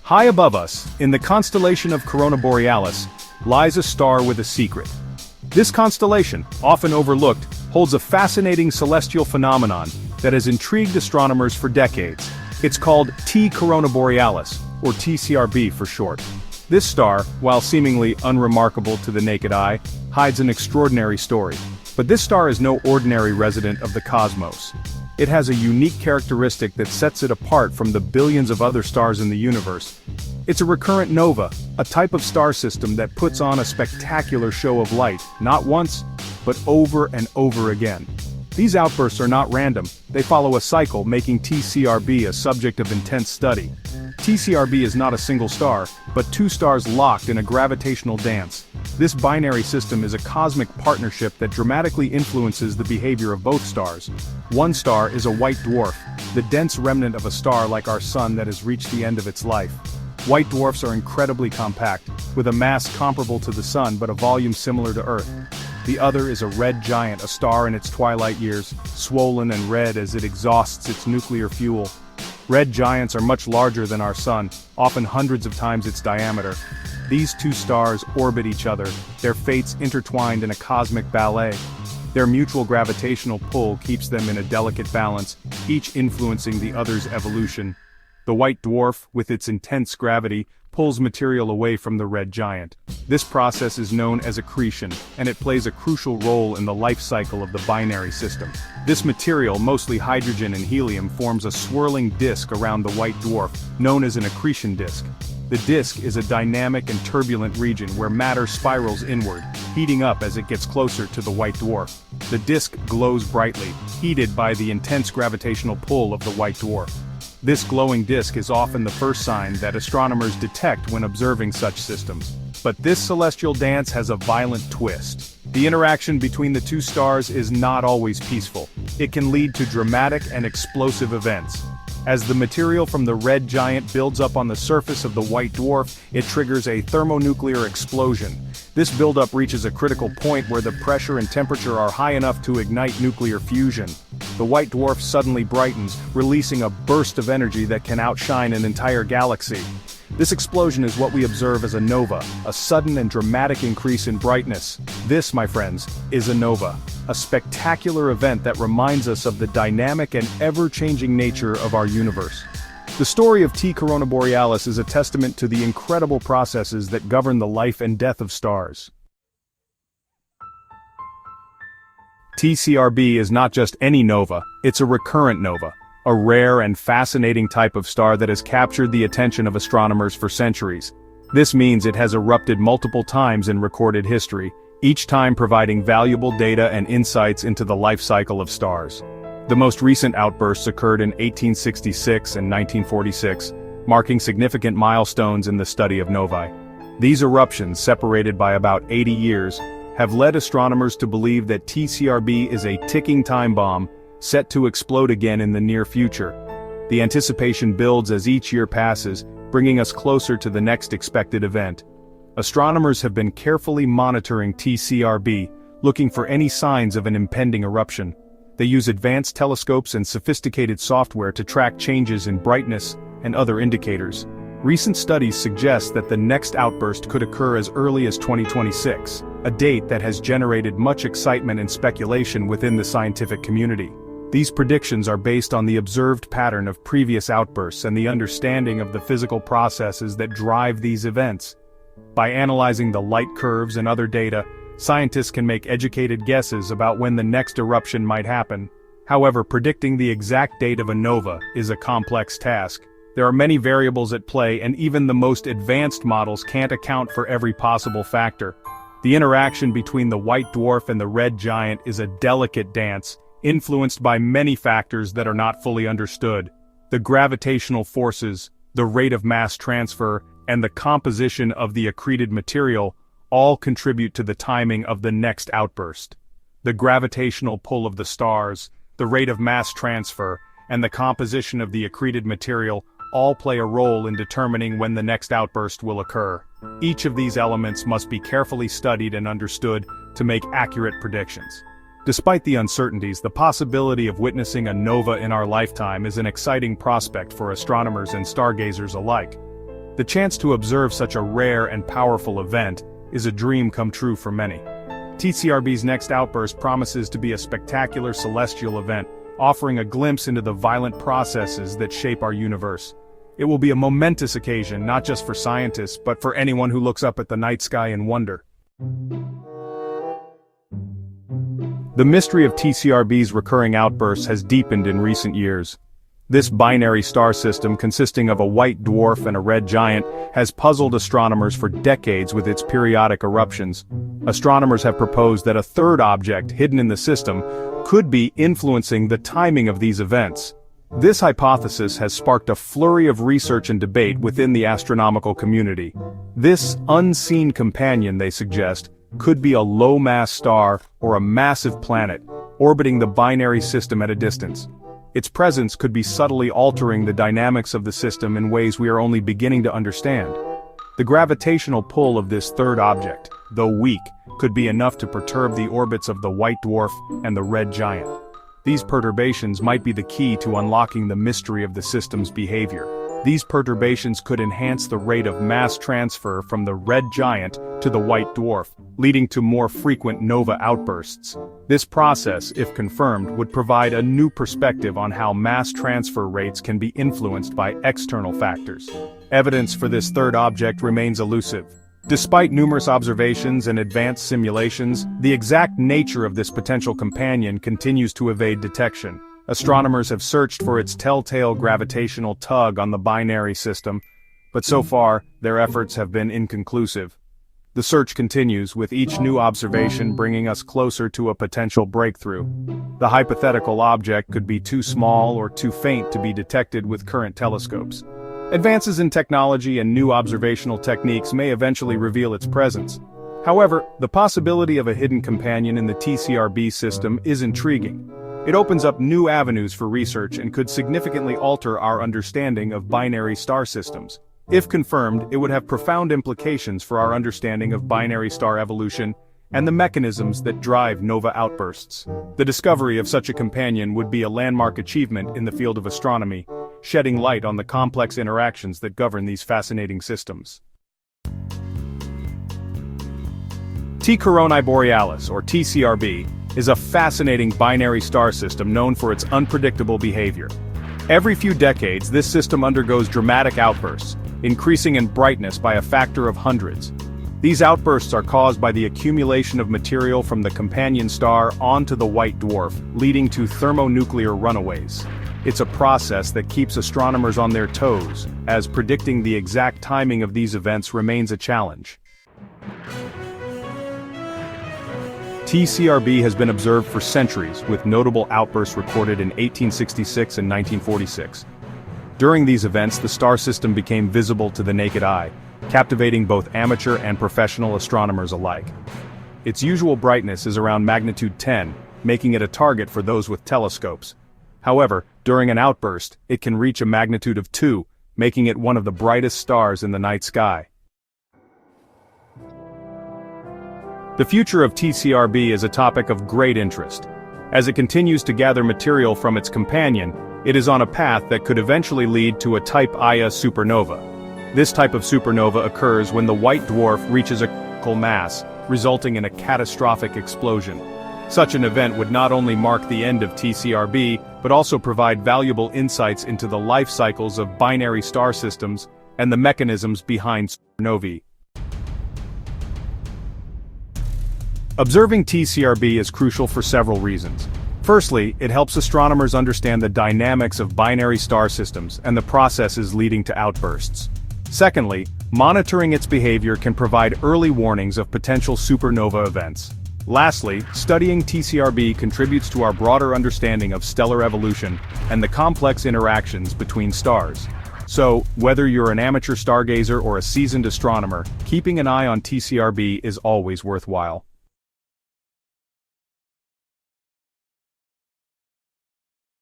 High above us, in the constellation of Corona Borealis, lies a star with a secret. This constellation, often overlooked, holds a fascinating celestial phenomenon that has intrigued astronomers for decades. It's called T Corona Borealis, or TCRB for short. This star, while seemingly unremarkable to the naked eye, hides an extraordinary story. But this star is no ordinary resident of the cosmos. It has a unique characteristic that sets it apart from the billions of other stars in the universe. It's a recurrent nova, a type of star system that puts on a spectacular show of light, not once, but over and over again. These outbursts are not random, they follow a cycle, making TCRB a subject of intense study. TCRB is not a single star, but two stars locked in a gravitational dance. This binary system is a cosmic partnership that dramatically influences the behavior of both stars. One star is a white dwarf, the dense remnant of a star like our Sun that has reached the end of its life. White dwarfs are incredibly compact, with a mass comparable to the Sun but a volume similar to Earth. The other is a red giant, a star in its twilight years, swollen and red as it exhausts its nuclear fuel. Red giants are much larger than our Sun, often hundreds of times its diameter. These two stars orbit each other, their fates intertwined in a cosmic ballet. Their mutual gravitational pull keeps them in a delicate balance, each influencing the other's evolution. The white dwarf, with its intense gravity, pulls material away from the red giant. This process is known as accretion, and it plays a crucial role in the life cycle of the binary system. This material, mostly hydrogen and helium, forms a swirling disk around the white dwarf, known as an accretion disk. The disk is a dynamic and turbulent region where matter spirals inward, heating up as it gets closer to the white dwarf. The disk glows brightly, heated by the intense gravitational pull of the white dwarf. This glowing disk is often the first sign that astronomers detect when observing such systems. But this celestial dance has a violent twist. The interaction between the two stars is not always peaceful. It can lead to dramatic and explosive events. As the material from the red giant builds up on the surface of the white dwarf, it triggers a thermonuclear explosion. This buildup reaches a critical point where the pressure and temperature are high enough to ignite nuclear fusion. The white dwarf suddenly brightens, releasing a burst of energy that can outshine an entire galaxy. This explosion is what we observe as a nova, a sudden and dramatic increase in brightness. This, my friends, is a nova, a spectacular event that reminds us of the dynamic and ever-changing nature of our universe. The story of T Corona Borealis is a testament to the incredible processes that govern the life and death of stars. TCRB is not just any nova, it's a recurrent nova, a rare and fascinating type of star that has captured the attention of astronomers for centuries. This means it has erupted multiple times in recorded history, each time providing valuable data and insights into the life cycle of stars. The most recent outbursts occurred in 1866 and 1946, marking significant milestones in the study of novae. These eruptions, separated by about 80 years, have led astronomers to believe that TCRB is a ticking time bomb, set to explode again in the near future. The anticipation builds as each year passes, bringing us closer to the next expected event. Astronomers have been carefully monitoring TCRB, looking for any signs of an impending eruption. They use advanced telescopes and sophisticated software to track changes in brightness and other indicators. Recent studies suggest that the next outburst could occur as early as 2026, a date that has generated much excitement and speculation within the scientific community. These predictions are based on the observed pattern of previous outbursts and the understanding of the physical processes that drive these events. By analyzing the light curves and other data, scientists can make educated guesses about when the next eruption might happen. However, predicting the exact date of a nova is a complex task. There are many variables at play, and even the most advanced models can't account for every possible factor. The interaction between the white dwarf and the red giant is a delicate dance, influenced by many factors that are not fully understood. The gravitational forces, the rate of mass transfer, and the composition of the accreted material all contribute to the timing of the next outburst. The gravitational pull of the stars, the rate of mass transfer, and the composition of the accreted material all play a role in determining when the next outburst will occur. Each of these elements must be carefully studied and understood to make accurate predictions. Despite the uncertainties, the possibility of witnessing a nova in our lifetime is an exciting prospect for astronomers and stargazers alike. The chance to observe such a rare and powerful event is a dream come true for many. TCRB's next outburst promises to be a spectacular celestial event, offering a glimpse into the violent processes that shape our universe. It will be a momentous occasion not just for scientists but for anyone who looks up at the night sky in wonder. The mystery of TCRB's recurring outbursts has deepened in recent years. This binary star system, consisting of a white dwarf and a red giant, has puzzled astronomers for decades with its periodic eruptions. Astronomers have proposed that a third object hidden in the system could be influencing the timing of these events. This hypothesis has sparked a flurry of research and debate within the astronomical community. This unseen companion, they suggest, could be a low-mass star or a massive planet, orbiting the binary system at a distance. Its presence could be subtly altering the dynamics of the system in ways we are only beginning to understand. The gravitational pull of this third object, though weak, could be enough to perturb the orbits of the white dwarf and the red giant. These perturbations might be the key to unlocking the mystery of the system's behavior. These perturbations could enhance the rate of mass transfer from the red giant to the white dwarf, leading to more frequent nova outbursts. This process, if confirmed, would provide a new perspective on how mass transfer rates can be influenced by external factors. Evidence for this third object remains elusive. Despite numerous observations and advanced simulations, the exact nature of this potential companion continues to evade detection. Astronomers have searched for its telltale gravitational tug on the binary system, but so far, their efforts have been inconclusive. The search continues, with each new observation bringing us closer to a potential breakthrough. The hypothetical object could be too small or too faint to be detected with current telescopes. Advances in technology and new observational techniques may eventually reveal its presence. However, the possibility of a hidden companion in the TCRB system is intriguing. It opens up new avenues for research and could significantly alter our understanding of binary star systems. If confirmed, it would have profound implications for our understanding of binary star evolution and the mechanisms that drive nova outbursts. The discovery of such a companion would be a landmark achievement in the field of astronomy, shedding light on the complex interactions that govern these fascinating systems. T Coronae Borealis, or TCRB, is a fascinating binary star system known for its unpredictable behavior. Every few decades, this system undergoes dramatic outbursts, increasing in brightness by a factor of hundreds. These outbursts are caused by the accumulation of material from the companion star onto the white dwarf, leading to thermonuclear runaways. It's a process that keeps astronomers on their toes, as predicting the exact timing of these events remains a challenge. TCRB has been observed for centuries, with notable outbursts recorded in 1866 and 1946. During these events, the star system became visible to the naked eye, captivating both amateur and professional astronomers alike. Its usual brightness is around magnitude 10, making it a target for those with telescopes. However, during an outburst, it can reach a magnitude of 2, making it one of the brightest stars in the night sky. The future of TCRB is a topic of great interest. As it continues to gather material from its companion, it is on a path that could eventually lead to a Type Ia supernova. This type of supernova occurs when the white dwarf reaches a critical mass, resulting in a catastrophic explosion. Such an event would not only mark the end of TCRB, but also provide valuable insights into the life cycles of binary star systems and the mechanisms behind supernovae. Observing TCRB is crucial for several reasons. Firstly, it helps astronomers understand the dynamics of binary star systems and the processes leading to outbursts. Secondly, monitoring its behavior can provide early warnings of potential supernova events. Lastly, studying TCRB contributes to our broader understanding of stellar evolution and the complex interactions between stars. So, whether you're an amateur stargazer or a seasoned astronomer, keeping an eye on TCRB is always worthwhile.